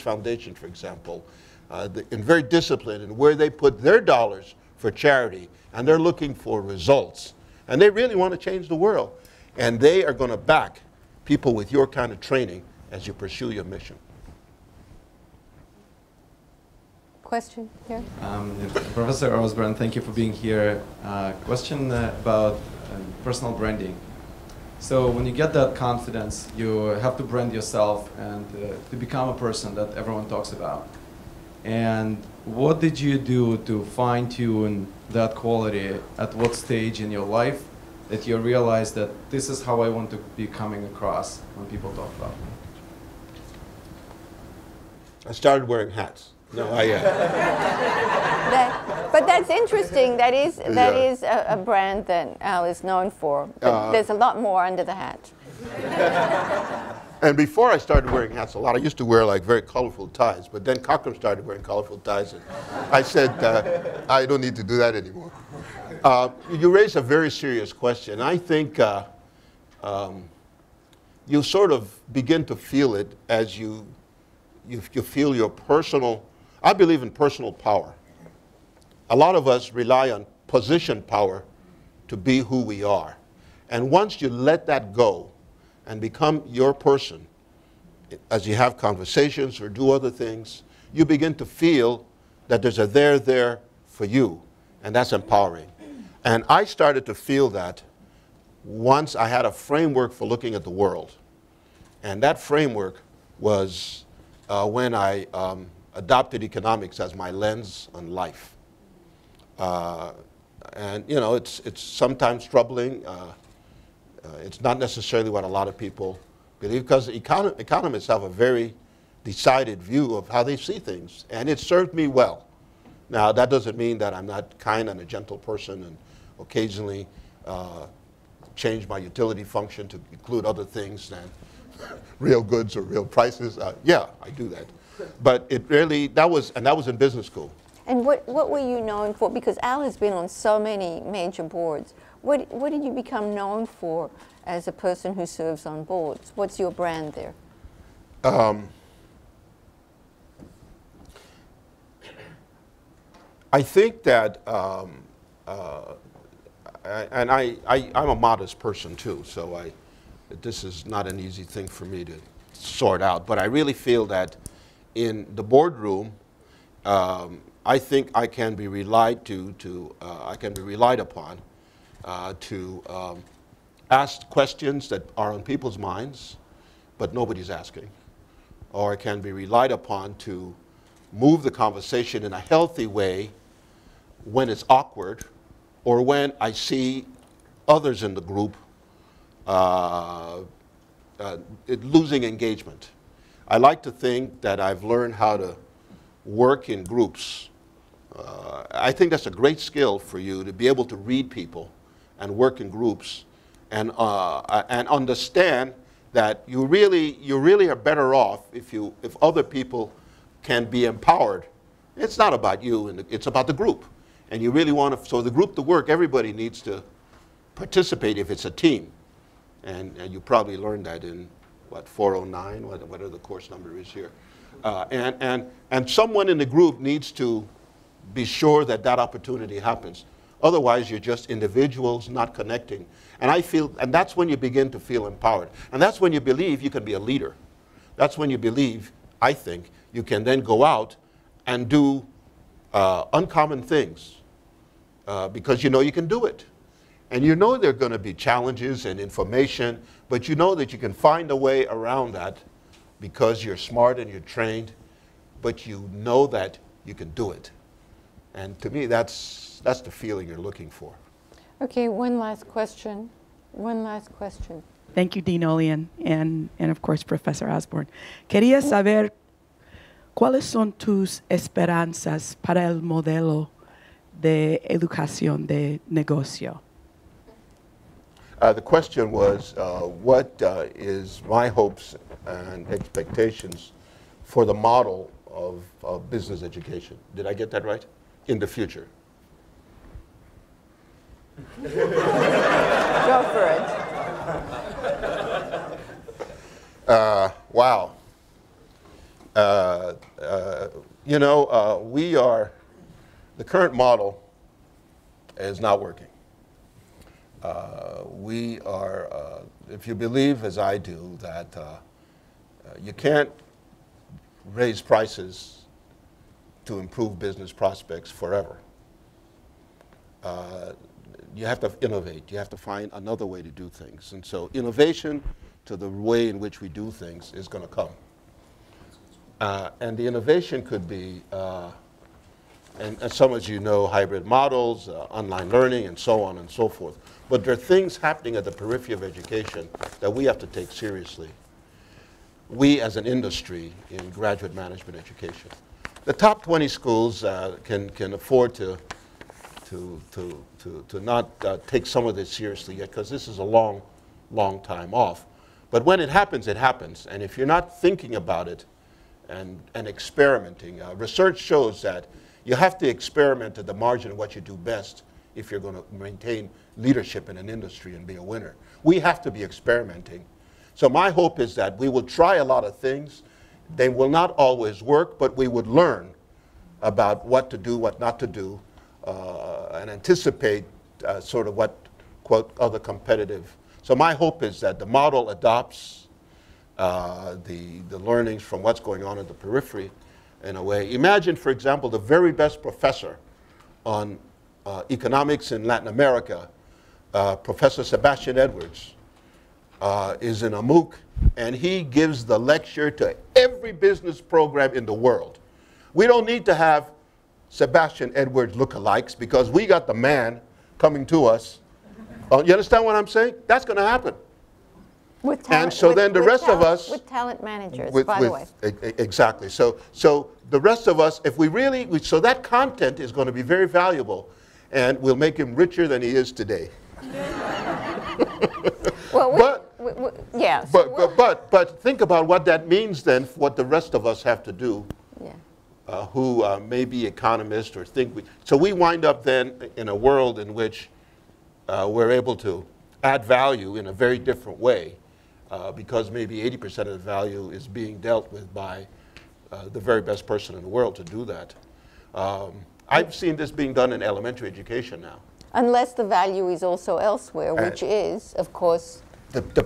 Foundation, for example, and very disciplined in where they put their dollars for charity, and they're looking for results. And they really want to change the world. And they are going to back people with your kind of training as you pursue your mission. Question here? Professor Osborne, thank you for being here. Question about personal branding. So when you get that confidence, you have to brand yourself and to become a person that everyone talks about. And what did you do to fine-tune that quality? At what stage in your life that you realized that this is how I want to be coming across when people talk about me? I started wearing hats. No, but that's interesting. That is a brand that Al is known for. But there's a lot more under the hat. And before I started wearing hats a lot, I used to wear like very colorful ties. But then Cochran started wearing colorful ties, and I said, I don't need to do that anymore. You raise a very serious question. I think you sort of begin to feel it as you feel your personal. I believe in personal power. A lot of us rely on position power to be who we are. And once you let that go and become your person, as you have conversations or do other things, you begin to feel that there's a there for you, and that's empowering. And I started to feel that once I had a framework for looking at the world. And that framework was when I adopted economics as my lens on life. And you know, it's sometimes troubling. It's not necessarily what a lot of people believe, because economists have a very decided view of how they see things, and it served me well. Now, that doesn't mean that I'm not kind and a gentle person and occasionally change my utility function to include other things than real goods or real prices. Yeah, I do that. But it really, that was in business school. And what were you known for? Because Al has been on so many major boards. What did you become known for as a person who serves on boards? What's your brand there? I think that, and I'm a modest person too, so this is not an easy thing for me to sort out, but I really feel that in the boardroom, I think I can be relied upon to ask questions that are on people's minds, but nobody's asking. Or I can be relied upon to move the conversation in a healthy way when it's awkward, or when I see others in the group losing engagement. I like to think that I've learned how to work in groups. I think that's a great skill for you, to be able to read people and work in groups and understand that you really are better off if other people can be empowered. It's not about you, and it's about the group. And you really want to, so the group to work, everybody needs to participate if it's a team. And you probably learned that in, what, 409, whatever the course number is here. And someone in the group needs to be sure that that opportunity happens. Otherwise, you're just individuals not connecting. And that's when you begin to feel empowered. And that's when you believe you can be a leader. That's when you believe, I think, you can then go out and do uncommon things because you know you can do it. And you know there are going to be challenges and information, but you know that you can find a way around that because you're smart and you're trained, but you know that you can do it. And to me, that's the feeling you're looking for. Okay, one last question. One last question. Thank you, Dean Olian, and of course, Professor Osborne. Quería saber cuáles son tus esperanzas para el modelo de educación de negocio. The question was, what is my hopes and expectations for the model of business education? Did I get that right? In the future. Go for it. Wow. You know, the current model is not working. We are, if you believe, as I do, that you can't raise prices to improve business prospects forever. You have to innovate. You have to find another way to do things. And so innovation to the way in which we do things is going to come. And the innovation could be, and some as you know, hybrid models, online learning, and so on and so forth. But there are things happening at the periphery of education that we have to take seriously. We as an industry in graduate management education. The top 20 schools can afford to not take some of this seriously yet, because this is a long, long time off. But when it happens, it happens. And if you're not thinking about it and experimenting, research shows that you have to experiment at the margin of what you do best if you're going to maintain leadership in an industry and be a winner. We have to be experimenting. So my hope is that we will try a lot of things. They will not always work, but we would learn about what to do, what not to do, and anticipate sort of what, quote, other competitive. So my hope is that the model adopts the learnings from what's going on at the periphery in a way. Imagine, for example, the very best professor on economics in Latin America, Professor Sebastian Edwards, is in a MOOC, and he gives the lecture to every business program in the world. We don't need to have Sebastian Edwards lookalikes because we got the man coming to us. You understand what I'm saying? That's going to happen. With talent, and so then the rest of us... With talent managers, by the way. Exactly. So the rest of us, if we really... So that content is going to be very valuable, and we'll make him richer than he is today. Well, yeah. But think about what that means then for what the rest of us have to do. Yeah. Who may be economists or think so we wind up then in a world in which we're able to add value in a very different way because maybe 80% of the value is being dealt with by the very best person in the world to do that. I've seen this being done in elementary education now. Unless the value is also elsewhere, which is, of course...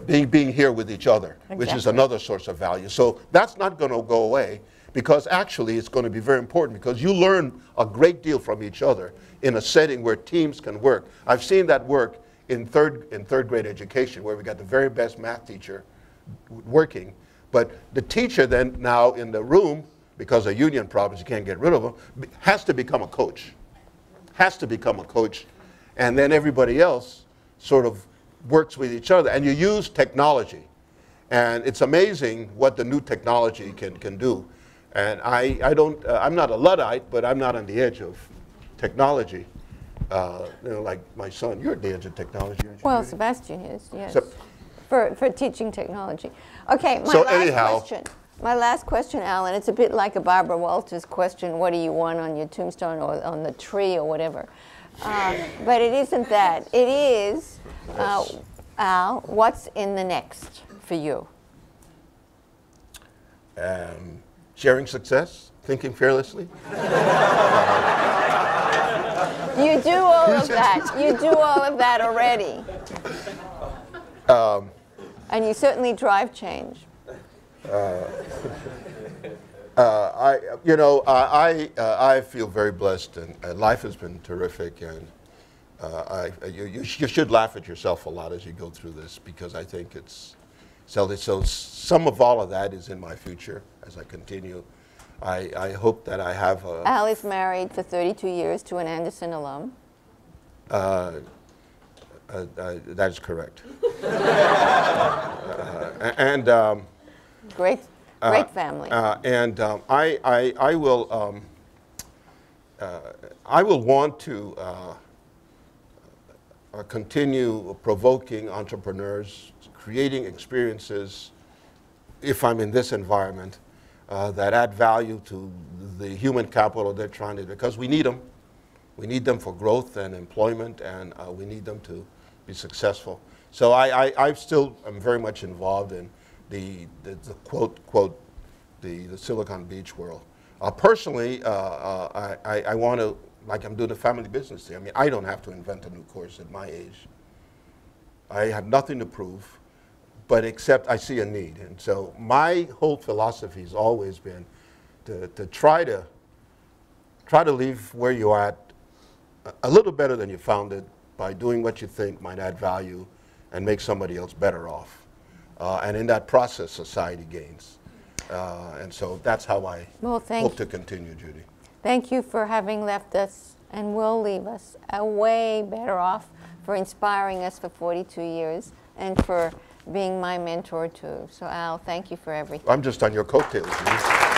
being here with each other, exactly. Which is another source of value. So that's not going to go away because actually it's going to be very important because you learn a great deal from each other in a setting where teams can work. I've seen that work in third grade education where we got the very best math teacher working, but the teacher then now in the room, because of union problems, you can't get rid of them, has to become a coach. Has to become a coach. And then everybody else sort of works with each other. And you use technology. And it's amazing what the new technology can do. And I'm not a Luddite, but I'm not on the edge of technology. Like my son, you're at the edge of technology, aren't you? Well, Sebastian is, yes. So, for teaching technology. Okay, my last question, Alan, it's a bit like a Barbara Walters question, what do you want on your tombstone or on the tree or whatever. But it isn't that. It is, Al, what's in the next for you? Sharing success, thinking fearlessly. You do all of that. You do all of that already. And you certainly drive change. I feel very blessed, and life has been terrific, and you should laugh at yourself a lot as you go through this, because I think it's so some of all of that is in my future as I continue. I hope that I have a... Al is married for 32 years to an Anderson alum. That is correct. And great family. I will want to continue provoking entrepreneurs, creating experiences, if I'm in this environment, that add value to the human capital they're trying to, because we need them. We need them for growth and employment, and we need them to be successful. So I still am very much involved in the Silicon Beach world. Personally, I want to, like I'm doing a family business thing. I mean, I don't have to invent a new course at my age. I have nothing to prove, but except I see a need. And so my whole philosophy has always been to try to leave where you're at a little better than you found it by doing what you think might add value and make somebody else better off. And in that process, society gains. And so that's how I hope to continue, Judy. Thank you for having left us and will leave us way better off, for inspiring us for 42 years, and for being my mentor too. So Al, thank you for everything. I'm just on your coattails, Judy.